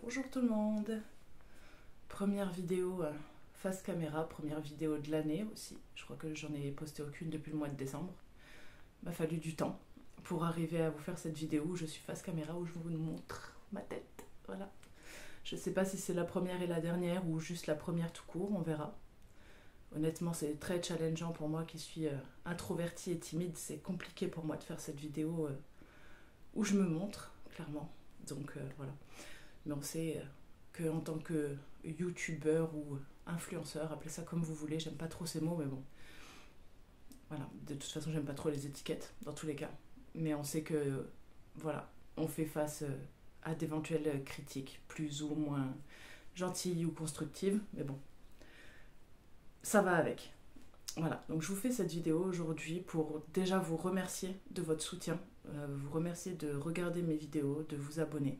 Bonjour tout le monde. Première vidéo face caméra, première vidéo de l'année aussi. Je crois que j'en ai posté aucune depuis le mois de décembre. Il m'a fallu du temps pour arriver à vous faire cette vidéo où je suis face caméra, où je vous montre ma tête. Voilà. Je sais pas si c'est la première et la dernière ou juste la première tout court, on verra. Honnêtement, c'est très challengeant pour moi qui suis introvertie et timide. C'est compliqué pour moi de faire cette vidéo où je me montre, clairement. Donc voilà. Mais on sait qu'en tant que youtubeur ou influenceur, appelez ça comme vous voulez, j'aime pas trop ces mots, mais bon. Voilà, de toute façon, j'aime pas trop les étiquettes, dans tous les cas. Mais on sait que, voilà, on fait face à d'éventuelles critiques, plus ou moins gentilles ou constructives, mais bon, ça va avec. Voilà, donc je vous fais cette vidéo aujourd'hui pour déjà vous remercier de votre soutien, vous remercier de regarder mes vidéos, de vous abonner.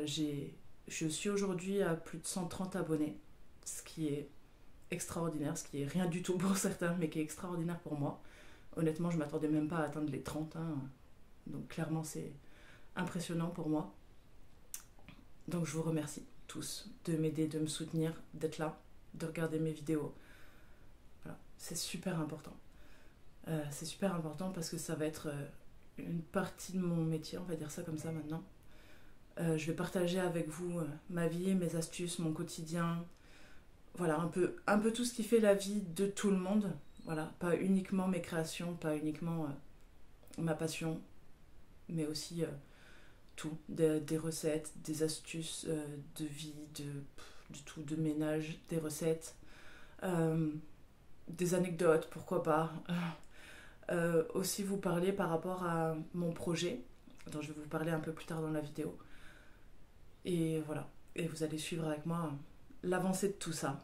Je suis aujourd'hui à plus de 130 abonnés, ce qui est extraordinaire, ce qui est rien du tout pour certains, mais qui est extraordinaire pour moi. Honnêtement, je ne m'attendais même pas à atteindre les 30, hein. Donc clairement c'est impressionnant pour moi. Donc je vous remercie tous de m'aider, de me soutenir, d'être là, de regarder mes vidéos. Voilà, c'est super important. C'est super important parce que ça va être une partie de mon métier, on va dire ça comme ça maintenant. Je vais partager avec vous ma vie, mes astuces, mon quotidien. Voilà, un peu tout ce qui fait la vie de tout le monde. Voilà, pas uniquement mes créations, pas uniquement ma passion, mais aussi tout. Des recettes, des astuces de vie, du tout, de ménage, des recettes, des anecdotes, pourquoi pas. Aussi vous parler par rapport à mon projet, dont je vais vous parler un peu plus tard dans la vidéo. Et voilà, et vous allez suivre avec moi l'avancée de tout ça.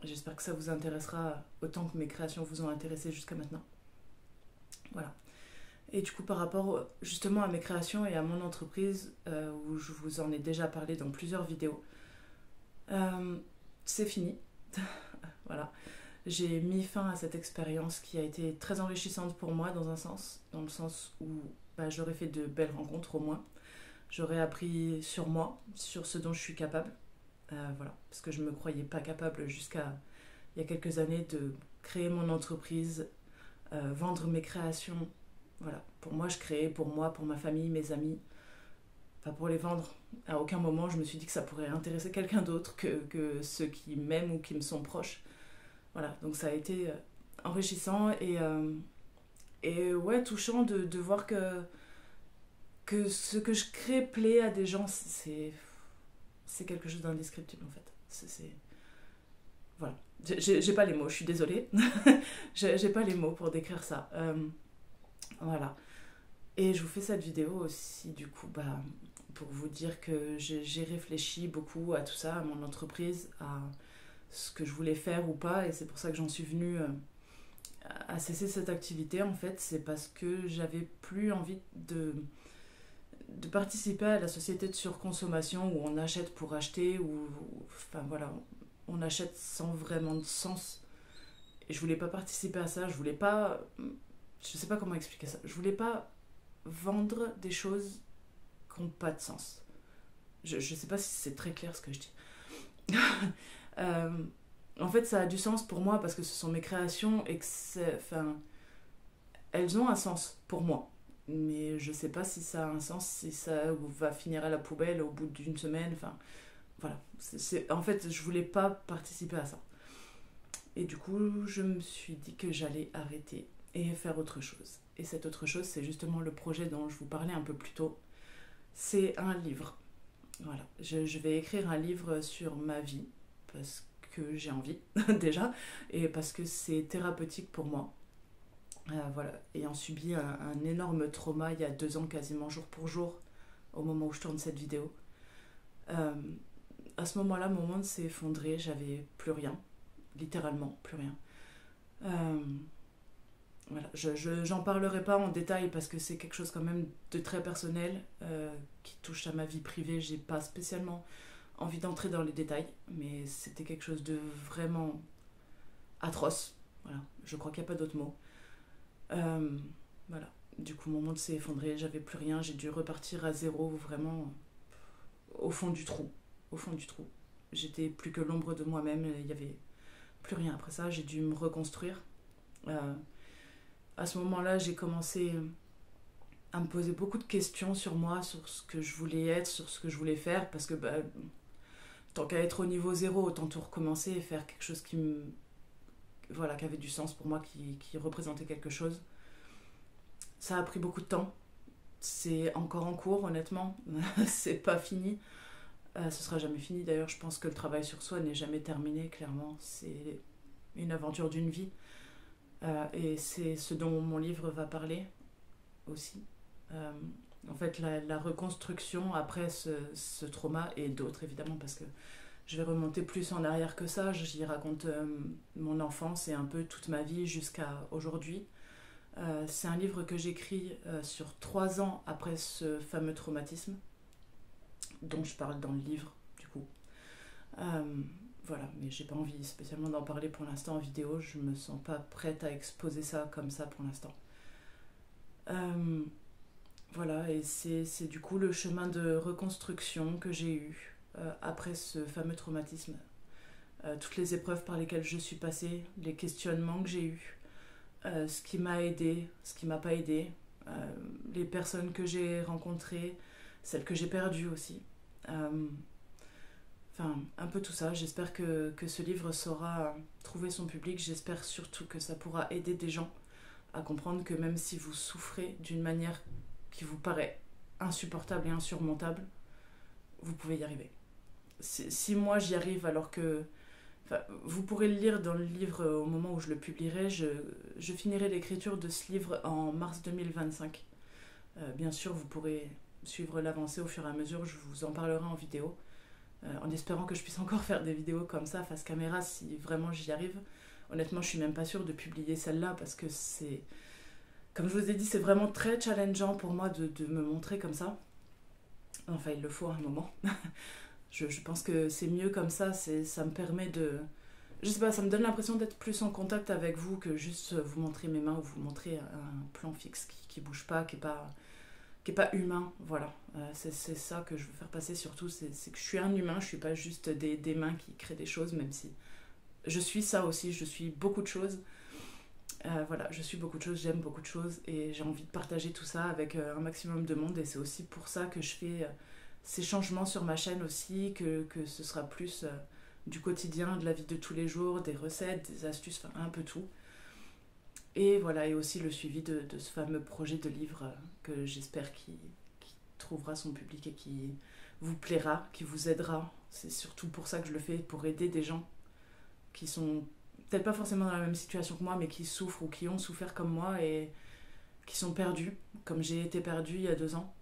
J'espère que ça vous intéressera autant que mes créations vous ont intéressé jusqu'à maintenant. Voilà. Et du coup, par rapport justement à mes créations et à mon entreprise, où je vous en ai déjà parlé dans plusieurs vidéos, c'est fini. Voilà. J'ai mis fin à cette expérience qui a été très enrichissante pour moi dans le sens où j'aurais fait de belles rencontres au moins. J'aurais appris sur moi, sur ce dont je suis capable. Voilà, parce que je ne me croyais pas capable jusqu'à il y a quelques années de créer mon entreprise, vendre mes créations. Voilà, pour moi, je créais pour moi, pour ma famille, mes amis, pas pour les vendre. À aucun moment, je me suis dit que ça pourrait intéresser quelqu'un d'autre que ceux qui m'aiment ou qui me sont proches. Voilà, donc ça a été enrichissant et ouais, touchant de voir que ce que je crée plaît à des gens. C'est quelque chose d'indescriptible en fait. Voilà. J'ai pas les mots, je suis désolée. J'ai pas les mots pour décrire ça. Voilà. Et je vous fais cette vidéo aussi, du coup, pour vous dire que j'ai réfléchi beaucoup à tout ça, à mon entreprise, à ce que je voulais faire ou pas, et c'est pour ça que j'en suis venue à cesser cette activité, en fait. C'est parce que j'avais plus envie de participer à la société de surconsommation où on achète pour acheter, enfin voilà, on achète sans vraiment de sens. Et je voulais pas participer à ça, je voulais pas, je sais pas comment expliquer ça, je voulais pas vendre des choses qui n'ont pas de sens. Je sais pas si c'est très clair ce que je dis. En fait, ça a du sens pour moi parce que ce sont mes créations et que elles ont un sens pour moi. Mais je sais pas si ça a un sens, si ça va finir à la poubelle au bout d'une semaine. Enfin, voilà. En fait, je voulais pas participer à ça. Et du coup, je me suis dit que j'allais arrêter et faire autre chose. Et cette autre chose, c'est justement le projet dont je vous parlais un peu plus tôt. C'est un livre. Voilà. Je vais écrire un livre sur ma vie parce que j'ai envie, déjà, et parce que c'est thérapeutique pour moi. Voilà, ayant subi un énorme trauma il y a 2 ans quasiment jour pour jour au moment où je tourne cette vidéo. À ce moment-là, mon monde s'est effondré, j'avais plus rien, littéralement plus rien. Voilà, j'en parlerai pas en détail parce que c'est quelque chose quand même de très personnel qui touche à ma vie privée. J'ai pas spécialement envie d'entrer dans les détails, mais c'était quelque chose de vraiment atroce. Voilà, je crois qu'il n'y a pas d'autre mot. Voilà, du coup mon monde s'est effondré, j'avais plus rien, j'ai dû repartir à zéro, vraiment au fond du trou. Au fond du trou. J'étais plus que l'ombre de moi-même, il n'y avait plus rien après ça, j'ai dû me reconstruire. À ce moment-là, j'ai commencé à me poser beaucoup de questions sur moi, sur ce que je voulais être, sur ce que je voulais faire, parce que tant qu'à être au niveau zéro, autant tout recommencer et faire quelque chose qui avait du sens pour moi, qui représentait quelque chose. Ça a pris beaucoup de temps. C'est encore en cours, honnêtement. C'est pas fini. Ce sera jamais fini. D'ailleurs, je pense que le travail sur soi n'est jamais terminé, clairement. C'est une aventure d'une vie. Et c'est ce dont mon livre va parler aussi. En fait, la reconstruction après ce trauma, et d'autres évidemment, parce que je vais remonter plus en arrière que ça. J'y raconte mon enfance et un peu toute ma vie jusqu'à aujourd'hui. C'est un livre que j'écris sur 3 ans après ce fameux traumatisme, dont je parle dans le livre, du coup. Voilà, mais j'ai pas envie spécialement d'en parler pour l'instant en vidéo. Je me sens pas prête à exposer ça comme ça pour l'instant. Voilà, et c'est du coup le chemin de reconstruction que j'ai eu après ce fameux traumatisme. Toutes les épreuves par lesquelles je suis passée, les questionnements que j'ai eus, ce qui m'a aidé, ce qui m'a pas aidé, les personnes que j'ai rencontrées, celles que j'ai perdues aussi. Enfin, un peu tout ça. J'espère que ce livre saura trouver son public. J'espère surtout que ça pourra aider des gens à comprendre que même si vous souffrez d'une manière qui vous paraît insupportable et insurmontable, vous pouvez y arriver. Si moi j'y arrive alors que... Enfin, vous pourrez le lire dans le livre au moment où je le publierai. Je finirai l'écriture de ce livre en mars 2025. Bien sûr, vous pourrez suivre l'avancée au fur et à mesure. Je vous en parlerai en vidéo. En espérant que je puisse encore faire des vidéos comme ça, face caméra, si vraiment j'y arrive. Honnêtement, je suis même pas sûre de publier celle-là parce que c'est... Comme je vous ai dit, c'est vraiment très challengeant pour moi de me montrer comme ça. Enfin, il le faut à un moment. Je pense que c'est mieux comme ça, ça me permet de... Je sais pas, ça me donne l'impression d'être plus en contact avec vous que juste vous montrer mes mains ou vous montrer un plan fixe qui bouge pas, qui est pas humain, voilà. C'est ça que je veux faire passer surtout, c'est que je suis un humain, je suis pas juste des mains qui créent des choses, même si je suis ça aussi, je suis beaucoup de choses. Voilà, je suis beaucoup de choses, j'aime beaucoup de choses et j'ai envie de partager tout ça avec un maximum de monde et c'est aussi pour ça que je fais ces changements sur ma chaîne aussi, que ce sera plus du quotidien, de la vie de tous les jours, des recettes, des astuces, enfin un peu tout. Et voilà, et aussi le suivi de ce fameux projet de livre que j'espère qui trouvera son public et qui vous plaira, qui vous aidera. C'est surtout pour ça que je le fais, pour aider des gens qui sont peut-être pas forcément dans la même situation que moi, mais qui souffrent ou qui ont souffert comme moi et qui sont perdus, comme j'ai été perdue il y a 2 ans.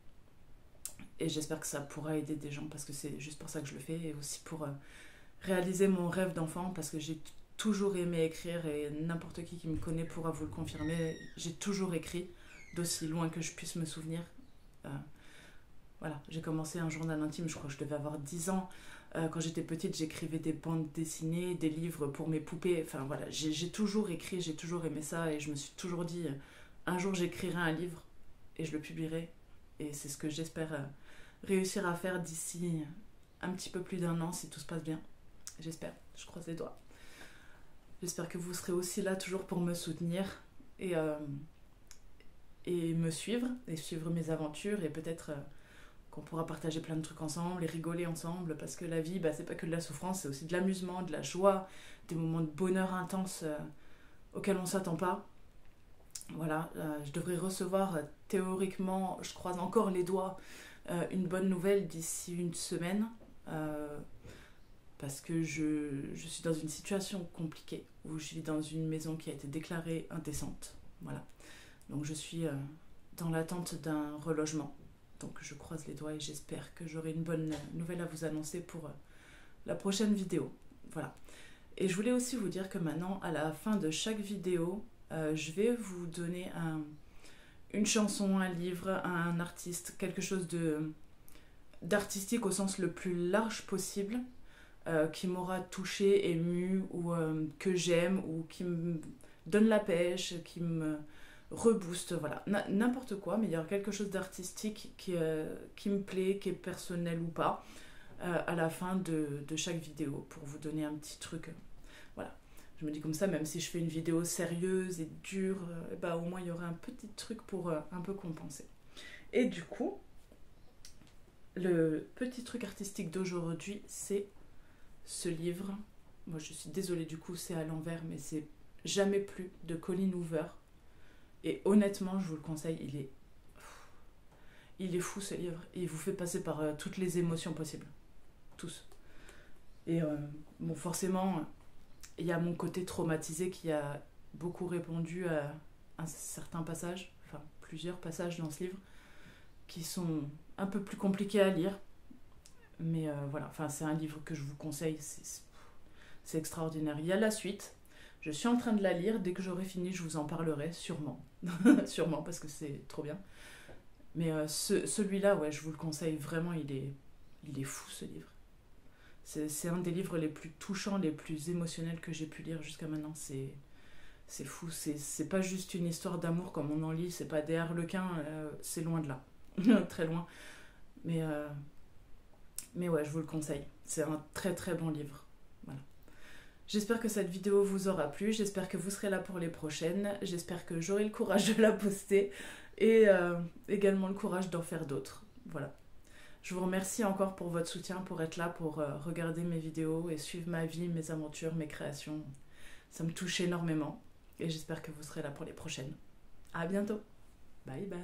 Et j'espère que ça pourra aider des gens parce que c'est juste pour ça que je le fais et aussi pour réaliser mon rêve d'enfant parce que j'ai toujours aimé écrire et n'importe qui me connaît pourra vous le confirmer. J'ai toujours écrit d'aussi loin que je puisse me souvenir. Voilà, j'ai commencé un journal intime, je crois que je devais avoir 10 ans. Quand j'étais petite, j'écrivais des bandes dessinées, des livres pour mes poupées. Enfin voilà, j'ai toujours écrit, j'ai toujours aimé ça et je me suis toujours dit un jour j'écrirai un livre et je le publierai. Et c'est ce que j'espère réussir à faire d'ici un petit peu plus d'1 an si tout se passe bien. J'espère, je croise les doigts. J'espère que vous serez aussi là toujours pour me soutenir et me suivre et suivre mes aventures et peut-être qu'on pourra partager plein de trucs ensemble et rigoler ensemble parce que la vie, c'est pas que de la souffrance, c'est aussi de l'amusement, de la joie, des moments de bonheur intense auxquels on s'attend pas. Voilà, je devrais recevoir théoriquement, je croise encore les doigts, une bonne nouvelle d'ici 1 semaine parce que je suis dans une situation compliquée où je vis dans une maison qui a été déclarée indécente. Voilà, donc je suis dans l'attente d'un relogement. Donc je croise les doigts et j'espère que j'aurai une bonne nouvelle à vous annoncer pour la prochaine vidéo. Voilà. Et je voulais aussi vous dire que maintenant, à la fin de chaque vidéo, je vais vous donner une chanson, un livre, un artiste, quelque chose d'artistique au sens le plus large possible, qui m'aura touché, ému, ou que j'aime, ou qui me donne la pêche, qui me rebooste, voilà, n'importe quoi, mais il y a quelque chose d'artistique qui me plaît, qui est personnel ou pas. à la fin de chaque vidéo pour vous donner un petit truc. Voilà. Je me dis comme ça, même si je fais une vidéo sérieuse et dure, bah, au moins il y aura un petit truc pour un peu compenser. Et du coup, le petit truc artistique d'aujourd'hui, c'est ce livre. Moi je suis désolée du coup, c'est à l'envers, mais c'est Jamais plus de Colleen Hoover. Et honnêtement, je vous le conseille, il est fou ce livre. Il vous fait passer par toutes les émotions possibles. Tous. Et bon, forcément, il y a mon côté traumatisé qui a beaucoup répondu à un certain passage, enfin plusieurs passages dans ce livre, qui sont un peu plus compliqués à lire. Mais voilà, enfin, c'est un livre que je vous conseille, c'est extraordinaire. Il y a la suite, je suis en train de la lire, dès que j'aurai fini, je vous en parlerai, sûrement. Sûrement, parce que c'est trop bien. Mais celui-là, ouais, je vous le conseille vraiment, il est fou ce livre. C'est un des livres les plus touchants, les plus émotionnels que j'ai pu lire jusqu'à maintenant. C'est fou, c'est pas juste une histoire d'amour comme on en lit, c'est pas des harlequins, c'est loin de là. Très loin. Mais ouais, je vous le conseille. C'est un très très bon livre. Voilà. J'espère que cette vidéo vous aura plu, j'espère que vous serez là pour les prochaines, j'espère que j'aurai le courage de la poster et également le courage d'en faire d'autres. Voilà. Je vous remercie encore pour votre soutien, pour être là, pour regarder mes vidéos et suivre ma vie, mes aventures, mes créations. Ça me touche énormément et j'espère que vous serez là pour les prochaines. À bientôt. Bye bye.